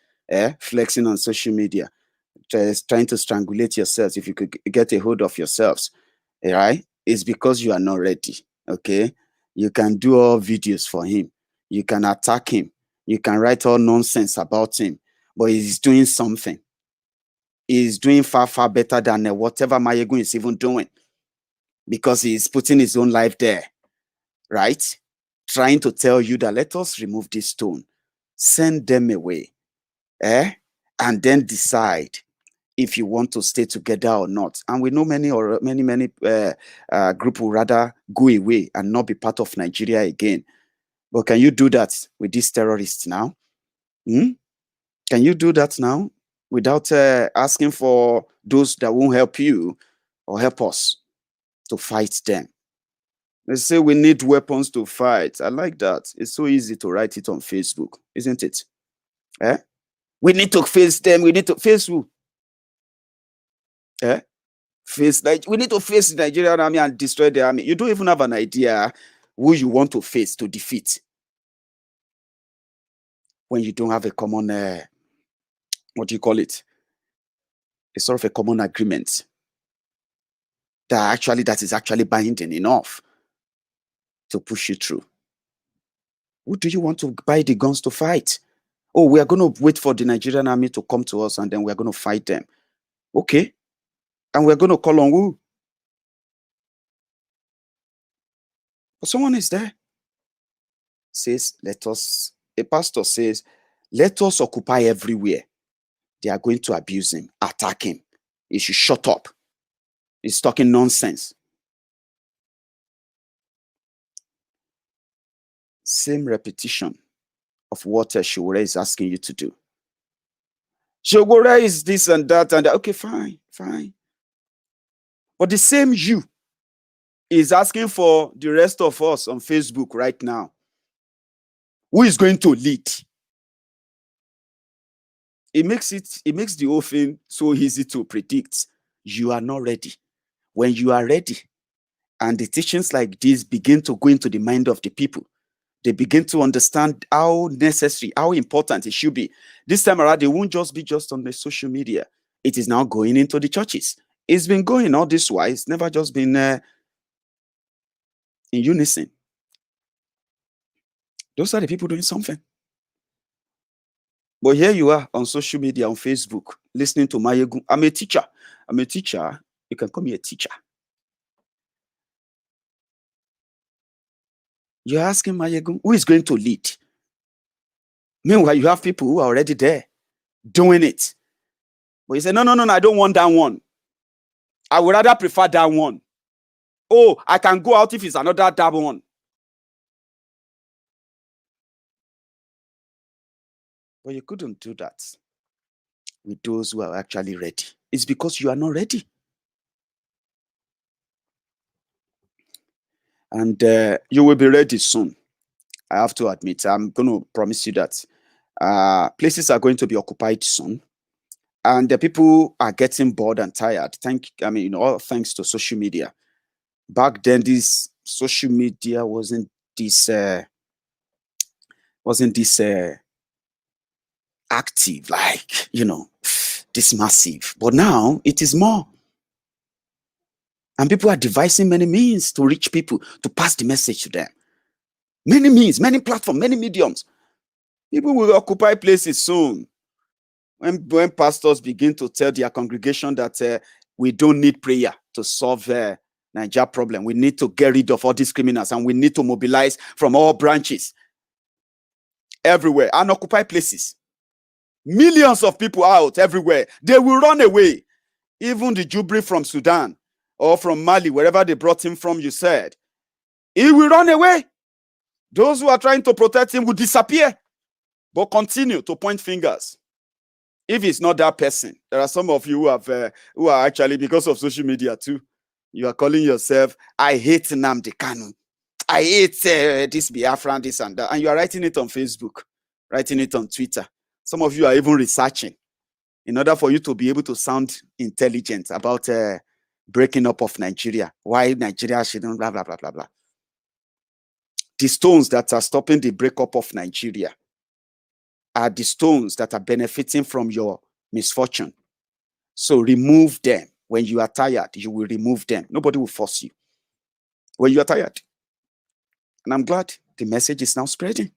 B: flexing on social media, just trying to strangulate yourselves. If you could get a hold of yourselves, right? It's because you are not ready, okay? You can do all videos for him. You can attack him. You can write all nonsense about him. But he's doing something. He's doing far, far better than whatever Maiyegun is even doing. Because he's putting his own life there. Right? Trying to tell you that let us remove this stone. Send them away. And then decide if you want to stay together or not. And we know many group will rather go away and not be part of Nigeria again. But can you do that with these terrorists now? Can you do that now without asking for those that won't help you or help us to fight them? They say we need weapons to fight. I like that. It's so easy to write it on Facebook, isn't it? We need to face them. We need to face who? We need to face the Nigerian army and destroy the army. You don't even have an idea who you want to face to defeat when you don't have a common what do you call it? A sort of a common agreement that is actually binding enough to push you through. Who do you want to buy the guns to fight? Oh, we are going to wait for the Nigerian army to come to us and then we are going to fight them. Okay. And we're going to call on who? But someone is there. Says, a pastor says, let us occupy everywhere. They are going to abuse him, attack him. He should shut up. He's talking nonsense. Same repetition of what Showore is asking you to do. Showore is this and that and that. Okay, fine. But the same you is asking for the rest of us on Facebook right now. Who is going to lead? It makes the whole thing so easy to predict. You are not ready. When you are ready, and the teachings like this begin to go into the mind of the people, they begin to understand how necessary, how important it should be. This time around, it won't just be on the social media. It is now going into the churches. It's been going all this while. It's never just been in unison. Those are the people doing something. But here you are on social media, on Facebook, listening to Maiyegun. I'm a teacher. I'm a teacher. You can call me a teacher. You're asking Maiyegun, who is going to lead? Meanwhile, you have people who are already there doing it. But you say, no, I don't want that one. I would rather prefer that one. Oh, I can go out if it's another that one. But you couldn't do that with those who are actually ready. It's because you are not ready. And you will be ready soon. I have to admit, I'm going to promise you that places are going to be occupied soon. And the people are getting bored and tired. All thanks to social media. Back then, this social media wasn't this active, like, this massive. But now it is more. And people are devising many means to reach people, to pass the message to them. Many means, many platforms, many mediums. People will occupy places soon. When pastors begin to tell their congregation that we don't need prayer to solve Nigeria problem. We need to get rid of all these criminals and we need to mobilize from all branches everywhere and occupy places. Millions of people out everywhere. They will run away. Even the Jubri from Sudan or from Mali, wherever they brought him from, you said, he will run away. Those who are trying to protect him will disappear, but continue to point fingers. If it's not that person, there are some of you who are actually, because of social media too, you are calling yourself, I hate Nnamdi Kanu. I hate this Biafran, this and that. And you are writing it on Facebook, writing it on Twitter. Some of you are even researching in order for you to be able to sound intelligent about breaking up of Nigeria. Why Nigeria shouldn't, blah, blah, blah, blah, blah. The stones that are stopping the breakup of Nigeria are the stones that are benefiting from your misfortune. So remove them. When you are tired, you will remove them. Nobody will force you. When you are tired. And I'm glad the message is now spreading.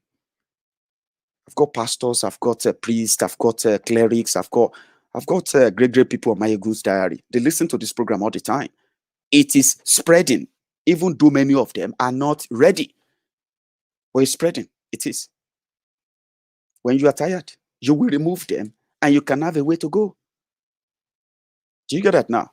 B: I've got pastors, I've got priests, I've got clerics, I've got great people on Maiyegun's diary. They listen to this program all the time. It is spreading, even though many of them are not ready. But it's spreading. It is. When you are tired, you will remove them and you can have a way to go. Do you get that now?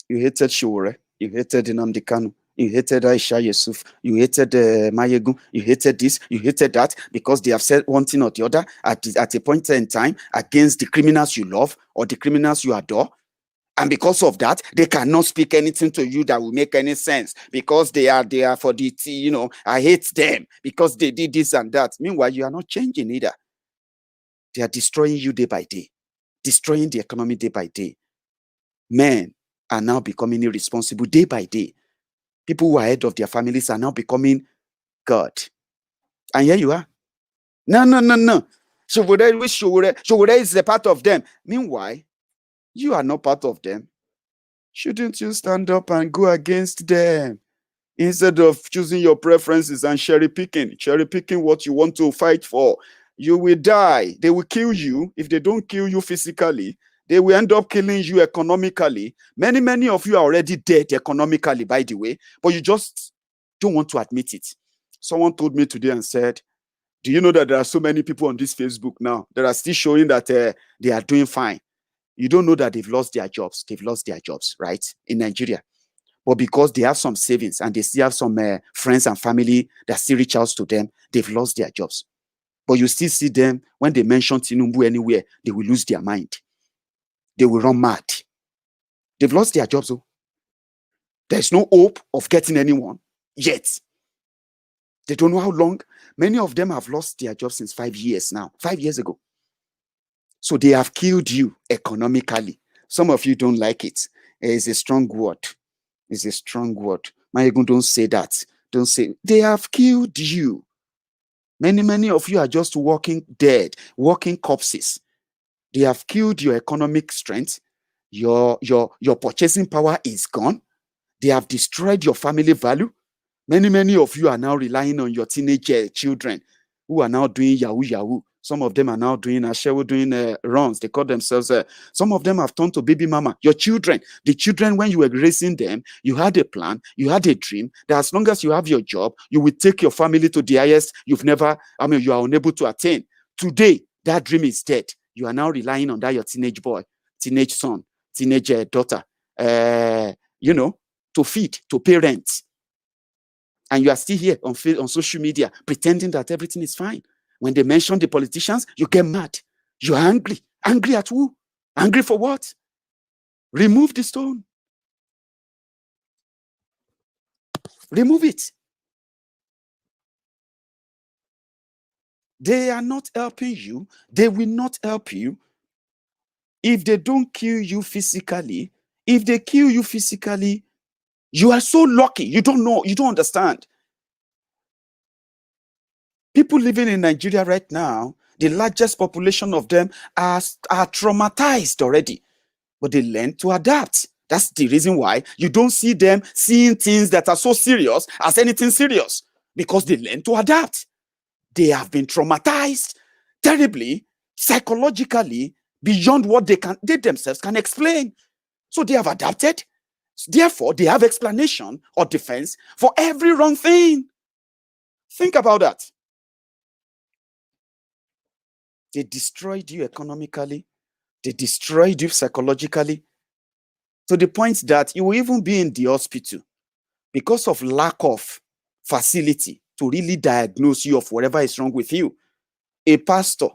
B: You hated Shore, you hated Nnamdi Kanu, you hated Aisha Yusuf, you hated Maiyegun, you hated this, you hated that, because they have said one thing or the other at a point in time against the criminals you love or the criminals you adore. And because of that, they cannot speak anything to you that will make any sense, because they are for the, I hate them because they did this and that. Meanwhile, you are not changing either. They are destroying you day by day, destroying the economy day by day. Men are now becoming irresponsible day by day. People who are head of their families are now becoming God. And here you are. No. Showore is a part of them. Meanwhile, you are not part of them. Shouldn't you stand up and go against them? Instead of choosing your preferences and cherry picking what you want to fight for, you will die. They will kill you. If they don't kill you physically, they will end up killing you economically. Many of you are already dead economically, by the way, but you just don't want to admit it. Someone told me today and said, do you know that there are so many people on this Facebook now that are still showing that they are doing fine? You don't know that they've lost their jobs. They've lost their jobs, right? In Nigeria. But because they have some savings and they still have some friends and family that still reach out to them, they've lost their jobs. But you still see them, when they mention Thiefnubu anywhere, they will lose their mind. They will run mad. They've lost their jobs. Oh. There's no hope of getting anyone yet. They don't know how long. Many of them have lost their jobs since 5 years now, 5 years ago. So they have killed you economically. Some of you don't like it. It's a strong word. It's a strong word. Maiyegun, don't say that. Don't say, they have killed you. Many of you are just walking dead, walking corpses. They have killed your economic strength. Your purchasing power is gone. They have destroyed your family value. Many of you are now relying on your teenage children who are now doing Yahoo. Some of them are now doing Ashewo, doing runs. They call themselves, some of them have turned to baby mama. Your children, the children, when you were raising them, you had a plan, you had a dream that as long as you have your job, you will take your family to the highest you are unable to attain. Today, that dream is dead. You are now relying on that your teenage boy, teenage son, teenage daughter, to feed, to pay rent. And you are still here on social media pretending that everything is fine. When they mention the politicians, you get mad. You're angry. Angry at who? Angry for what? Remove the stone. Remove it. They are not helping you. They will not help you. If they don't kill you physically, if they kill you physically, you are so lucky. You don't know. You don't understand. People living in Nigeria right now, the largest population of them are traumatized already, but they learn to adapt. That's the reason why you don't see them seeing things that are so serious as anything serious, because they learn to adapt. They have been traumatized terribly, psychologically, beyond what they themselves can explain. So they have adapted. Therefore, they have explanation or defense for every wrong thing. Think about that. They destroyed you economically. They destroyed you psychologically, to the point that you will even be in the hospital because of lack of facility to really diagnose you of whatever is wrong with you. A doctor,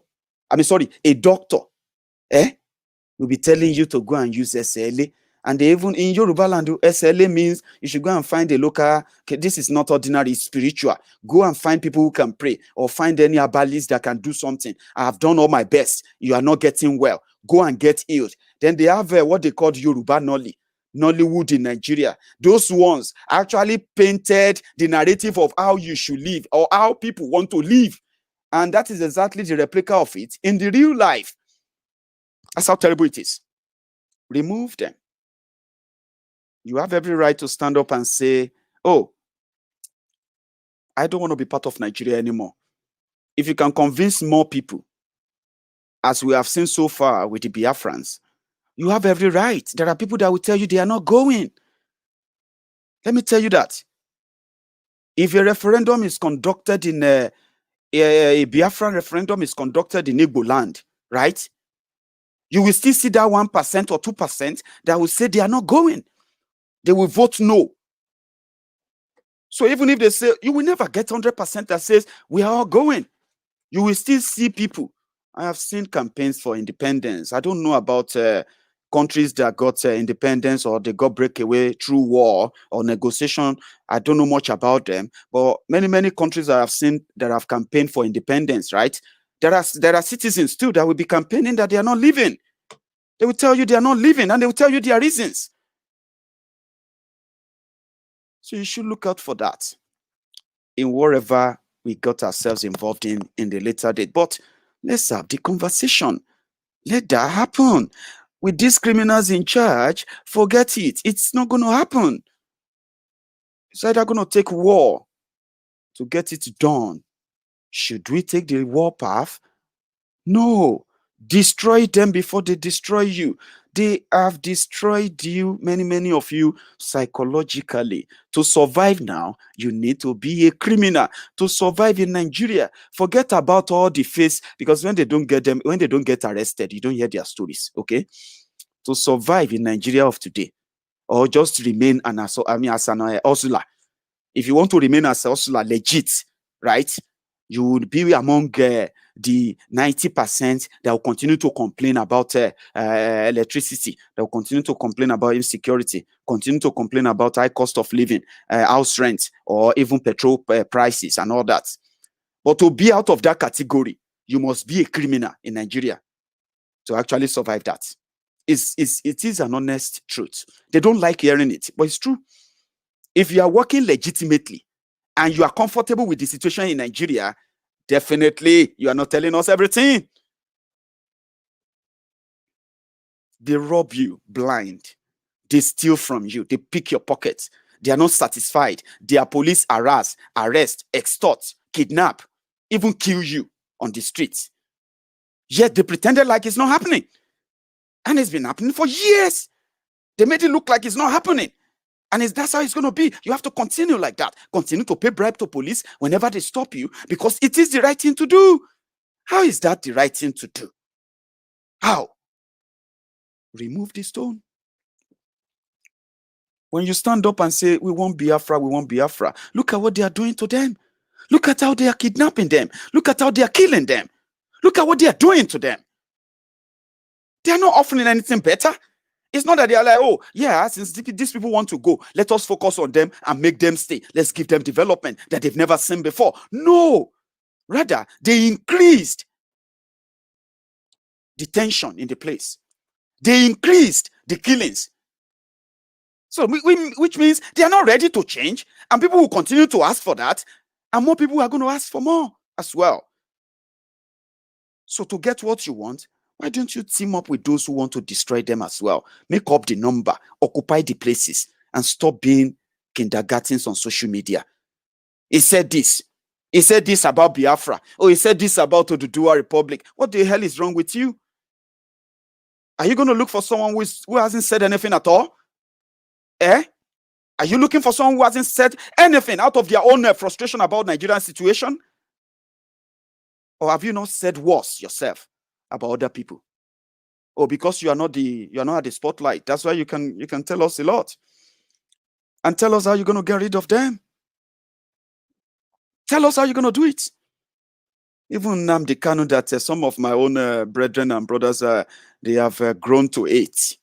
B: will be telling you to go and use SLA. And they even in Yoruba land, SLA means you should go and find a local. This is not ordinary, it's spiritual. Go and find people who can pray, or find any herbalist that can do something. I have done all my best. You are not getting well. Go and get healed. Then they have what they call Yoruba Nollywood in Nigeria. Those ones actually painted the narrative of how you should live, or how people want to live. And that is exactly the replica of it in the real life. That's how terrible it is. Remove them. You have every right to stand up and say, oh, I don't want to be part of Nigeria anymore. If you can convince more people, as we have seen so far with the Biafrans, you have every right. There are people that will tell you they are not going. Let me tell you that. If a referendum is conducted in a Biafran referendum is conducted in Igbo land, right? You will still see that 1% or 2% that will say they are not going. They will vote no. So even if they say, you will never get 100% that says we are all going. You will still see people. I have seen campaigns for independence. I don't know about countries that got independence, or they got breakaway through war or negotiation. I don't know much about them. But many countries I have seen that have campaigned for independence, right? There are citizens too that will be campaigning that they are not leaving. They will tell you they are not leaving, and they will tell you their reasons. So you should look out for that in whatever we got ourselves involved in the later date. But let's have the conversation. Let that happen. With these criminals in charge, forget it. It's not going to happen. It's either going to take war to get it done. Should we take the war path? No. Destroy them before they destroy you. They have destroyed you, many of you, psychologically. To survive now, you need to be a criminal. To survive in Nigeria, forget about all the face, because when they don't get arrested, you don't hear their stories, okay? To survive in Nigeria of today, or just remain as an hustler. If you want to remain as a hustler, legit, right? You would be among the 90% that will continue to complain about electricity, that will continue to complain about insecurity, continue to complain about high cost of living, house rent, or even petrol prices and all that. But to be out of that category, you must be a criminal in Nigeria to actually survive that. It is an honest truth. They don't like hearing it, but it's true. If you are working legitimately and you are comfortable with the situation in Nigeria, definitely you are not telling us everything. They rob you blind. They steal from you. They pick your pockets. They are not satisfied. Their police harass, arrest, extort, kidnap, even kill you on the streets. Yet they pretended like it's not happening. And it's been happening for years. They made it look like it's not happening. And that's how it's going to be. You have to continue like that. Continue to pay bribe to police whenever they stop you, because it is the right thing to do. How is that the right thing to do? How? Remove the stone. When you stand up and say, we want Biafra, we want Biafra, look at what they are doing to them. Look at how they are kidnapping them. Look at how they are killing them. Look at what they are doing to them. They are not offering anything better. It's not that they are like, oh, yeah, since these people want to go, let us focus on them and make them stay. Let's give them development that they've never seen before. No. Rather, they increased the tension in the place. They increased the killings. So, which means they are not ready to change, and people will continue to ask for that, and more people are going to ask for more as well. So, to get what you want, why don't you team up with those who want to destroy them as well? Make up the number, occupy the places, and stop being kindergartens on social media. He said this. He said this about Biafra. Oh, he said this about Oduduwa Republic. What the hell is wrong with you? Are you going to look for someone who hasn't said anything at all? Are you looking for someone who hasn't said anything out of their own frustration about Nigerian situation? Or have you not said worse yourself about other people? Or because you are not at the spotlight, that's why you can tell us a lot. And tell us how you're going to get rid of them. Tell us how you're going to do it. Even Nnamdi Kanu, that some of my own brethren and brothers, they have grown to hate,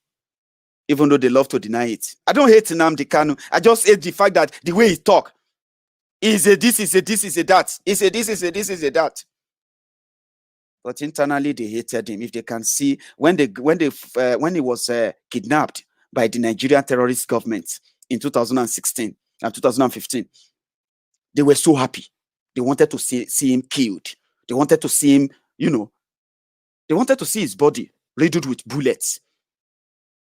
B: even though they love to deny it. I don't hate Nnamdi Kanu. I just hate the fact that the way he talk is a this, is a this, is a that. Is a this, is a this, is a that. But internally, they hated him. If they can see when he was kidnapped by the Nigerian terrorist government in 2016 and 2015, they were so happy. They wanted to see him killed. They wanted to see him, they wanted to see his body riddled with bullets.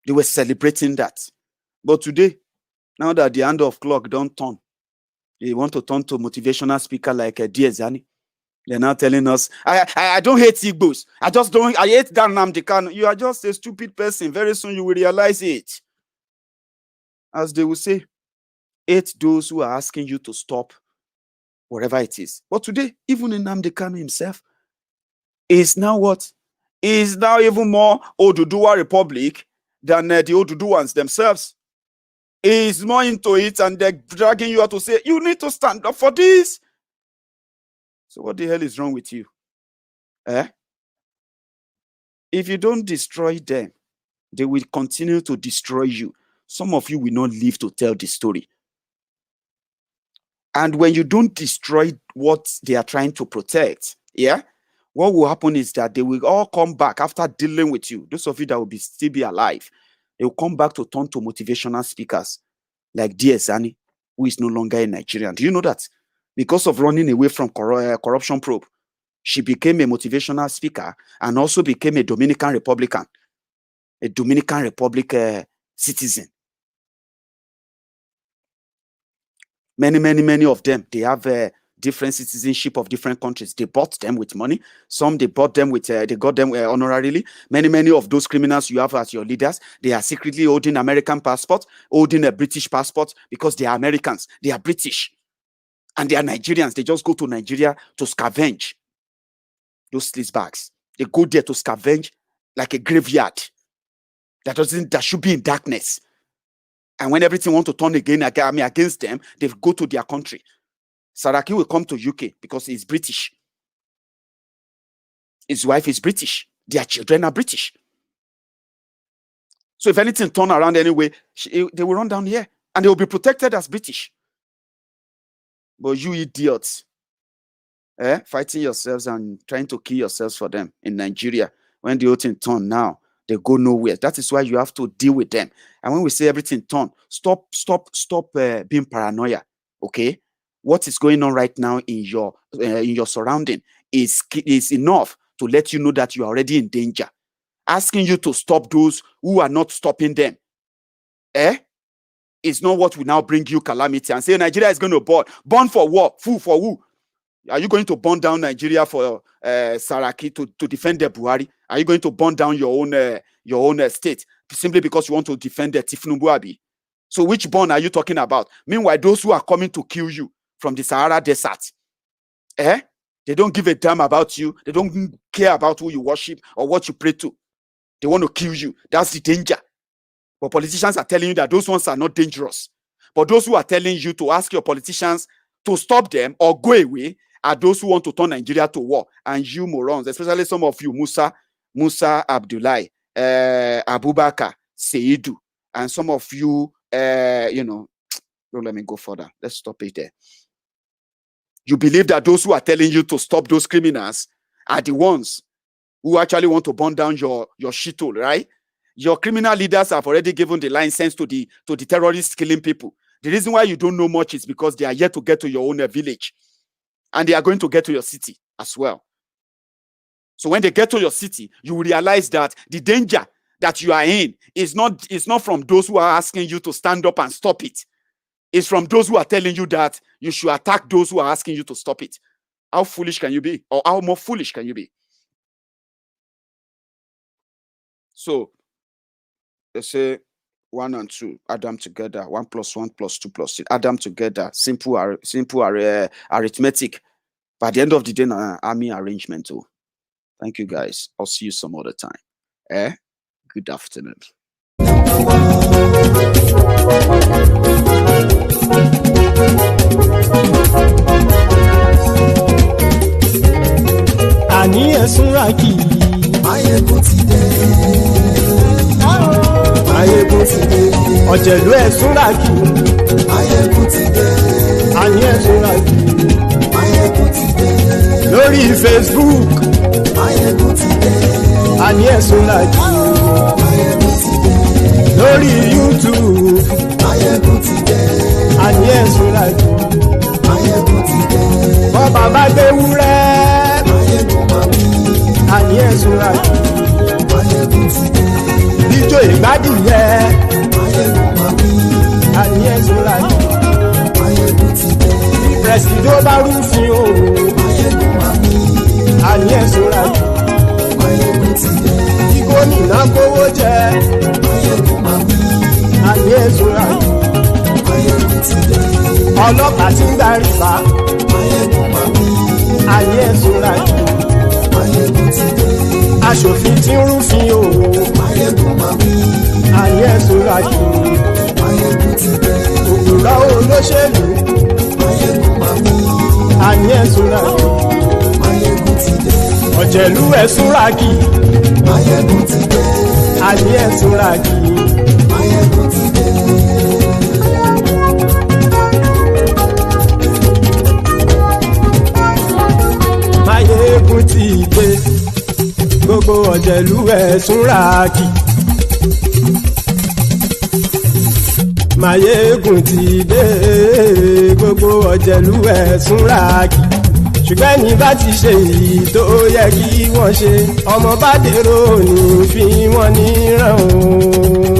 B: They were celebrating that. But today, now that the hand of clock don't turn, they want to turn to motivational speaker like Diezani. They're now telling us, I don't hate Igbos. I hate that Nnamdi Kanu. You are just a stupid person. Very soon you will realize it. As they will say, hate those who are asking you to stop whatever it is. But today, even Nnamdi Kanu himself is now what? Is now even more Oduduwa Republic than the Oduduwans themselves. Is more into it, and they're dragging you out to say, you need to stand up for this. So what the hell is wrong with you? If you don't destroy them, they will continue to destroy you. Some of you will not live to tell the story. And when you don't destroy what they are trying to protect, what will happen is that they will all come back after dealing with you. Those of you that will still be alive, they will come back to turn to motivational speakers like Diezani, who is no longer a Nigerian. Do you know that? Because of running away from corruption probe, she became a motivational speaker and also became a Dominican Republican, a Dominican Republic citizen. Many of them, they have different citizenship of different countries. They bought them with money. Some they bought them with, they got them honorarily. Many of those criminals you have as your leaders, they are secretly holding American passport, holding a British passport because they are Americans. They are British. And they are Nigerians. They just go to Nigeria to scavenge those sleaze bags. They go there to scavenge like a graveyard that should be in darkness. And when everything wants to turn against them, they go to their country. Saraki will come to UK because he's British. His wife is British. Their children are British. So if anything turn around anyway, they will run down here and they will be protected as British. But you idiots, fighting yourselves and trying to kill yourselves for them in Nigeria, when the whole thing turn now, they go nowhere. That is why you have to deal with them. And when we say everything turn, stop being paranoia. Okay, what is going on right now in your surrounding is enough to let you know that you are already in danger. Asking you to stop those who are not stopping them, is not what will now bring you calamity and say Nigeria is going to burn. Burn for what? Fool for who? Are you going to burn down Nigeria for Saraki to defend the Buhari? Are you going to burn down your own state simply because you want to defend the Thiefnubu Abi? So which burn are you talking about? Meanwhile, those who are coming to kill you from the Sahara Desert, they don't give a damn about you. They don't care about who you worship or what you pray to. They want to kill you. That's the danger. But politicians are telling you that those ones are not dangerous. But those who are telling you to ask your politicians to stop them or go away are those who want to turn Nigeria to war. And you morons, especially some of you, Musa Abdullahi, Abubakar, Seidu, and some of you, don't let me go further. Let's stop it there. You believe that those who are telling you to stop those criminals are the ones who actually want to burn down your shithole, right? Your criminal leaders have already given the license to the terrorists killing people. The reason why you don't know much is because they are yet to get to your own village. And they are going to get to your city as well. So when they get to your city, you will realize that the danger that you are in is not from those who are asking you to stand up and stop it. It's from those who are telling you that you should attack those who are asking you to stop it. How foolish can you be? Or how more foolish can you be? So, they say 1 and 2, add them together. 1 + 1 + 2 + 3. Add them together. Simple arithmetic. By the end of the day, army arrangement too. Thank you guys. I'll see you some other time. Good afternoon.
A: Ani esunraki.
H: Maiyegun ti dé. Maiyegun ti dé.
A: Ọ̀jẹ̀lú esunraki.
H: Maiyegun ti dé.
A: Ani esunraki.
H: Maiyegun ti dé.
A: Lórí Facebook.
H: Maiyegun ti dé.
A: Ani esunraki.
H: Maiyegun ti dé.
A: Lórí YouTube.
H: Maiyegun ti dé.
A: Ani esunraki.
H: Maiyegun ti dé.
A: Bọ́ba bá gbé wúrẹ́.
H: Maiyegun máa wí.
A: Ani esunraki.
H: Maiyegun ti dé.
A: Ijó ìgbádìyẹ.
H: Maiyegun máa wí.
A: Ani esunraki.
H: Maiyegun ti dé.
A: Presido bá rúfin o.
H: Maiyegun máa wí.
A: Ani esunraki.
H: Maiyegun ti dé.
A: Tí gómìnà kówó jẹ.
H: Maiyegun máa wí.
A: Ani esunraki.
H: Maiyegun ti dé.
A: Ọlọ́pàá tí ń darí bá.
H: Maiyegun máa wí.
A: Ani esunraki.
H: Maiyegun ti dé.
A: Aṣòfin tí ń rúfin o.
H: Maiyegun máa wí.
A: Ani esunraki.
H: Maiyegun ti dé.
A: Òpùrọ́ olóṣèlú.
H: Maiyegun máa wí.
A: Ani esunraki.
H: Maiyegun ti dé.
A: Ọ̀jẹ̀lú esunraki.
H: Maiyegun ti dé.
A: Ani esunraki.
H: Maiyegun ti dé.
A: Maiyegun ti dé. Gbogbo ọ̀jẹ̀lú esunraki. Maiyegun ti dé. Gbogbo ọ̀jẹ̀lú esunraki. Ṣùgbọ́n ní bá ti ṣe èyí tó yẹ kí wọ́n ṣe, ọmọ bá dèrò ní fi wọ́n níran o.